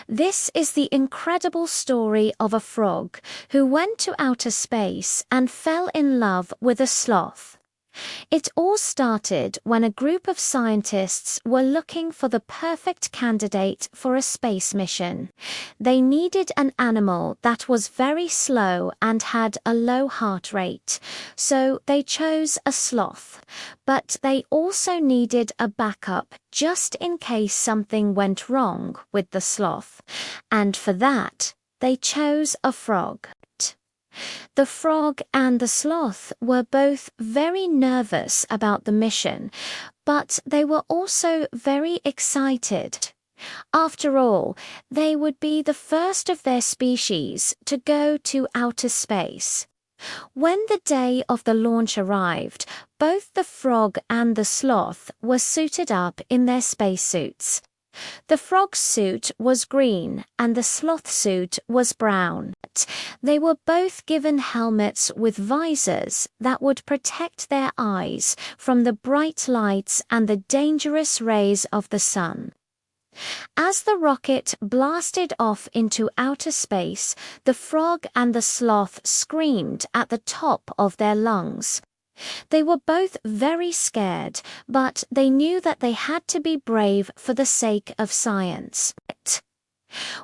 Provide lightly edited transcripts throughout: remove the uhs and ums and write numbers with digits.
This is the incredible story of a frog who went to outer space and fell in love with a sloth. It all started when a group of scientists were looking for the perfect candidate for a space mission. They needed an animal that was very slow and had a low heart rate, so they chose a sloth. But they also needed a backup just in case something went wrong with the sloth. And for that, they chose a frog. The frog and the sloth were both very nervous about the mission, but they were also very excited. After all, they would be the first of their species to go to outer space. When the day of the launch arrived, both the frog and the sloth were suited up in their spacesuits. The frog's suit was green and the sloth suit was brown. They were both given helmets with visors that would protect their eyes from the bright lights and the dangerous rays of the sun. As the rocket blasted off into outer space, the frog and the sloth screamed at the top of their lungs. They were both very scared, but they knew that they had to be brave for the sake of science.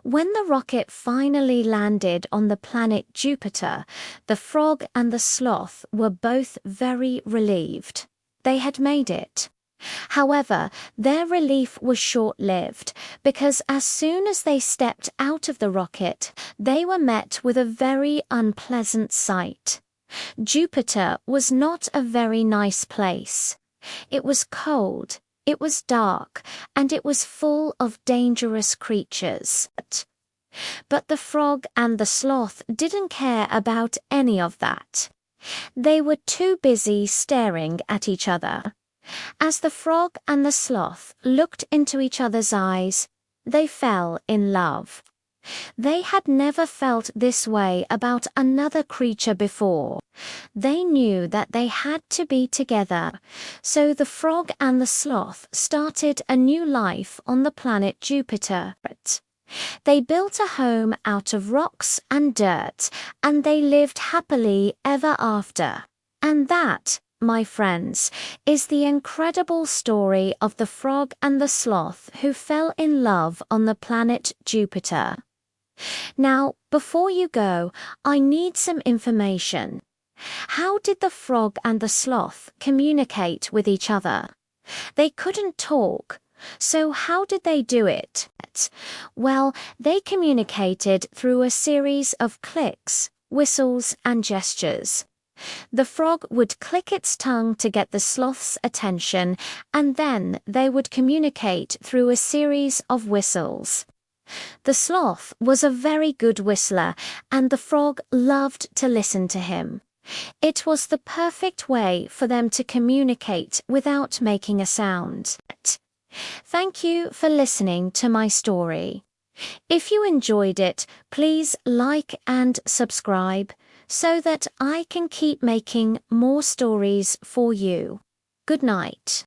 When the rocket finally landed on the planet Jupiter, the frog and the sloth were both very relieved. They had made it. However, their relief was short-lived, because as soon as they stepped out of the rocket, they were met with a very unpleasant sight. Jupiter was not a very nice place. It was cold, it was dark, and it was full of dangerous creatures. But the frog and the sloth didn't care about any of that. They were too busy staring at each other. As the frog and the sloth looked into each other's eyes, they fell in love. They had never felt this way about another creature before. They knew that they had to be together, so the frog and the sloth started a new life on the planet Jupiter. They built a home out of rocks and dirt, and they lived happily ever after. And that, my friends, is the incredible story of the frog and the sloth who fell in love on the planet Jupiter. Now, before you go, I need some information. How did the frog and the sloth communicate with each other? They couldn't talk, so how did they do it? Well, they communicated through a series of clicks, whistles, and gestures. The frog would click its tongue to get the sloth's attention, and then they would communicate through a series of whistles. The sloth was a very good whistler, and the frog loved to listen to him. It was the perfect way for them to communicate without making a sound. Thank you for listening to my story. If you enjoyed it, please like and subscribe so that I can keep making more stories for you. Good night.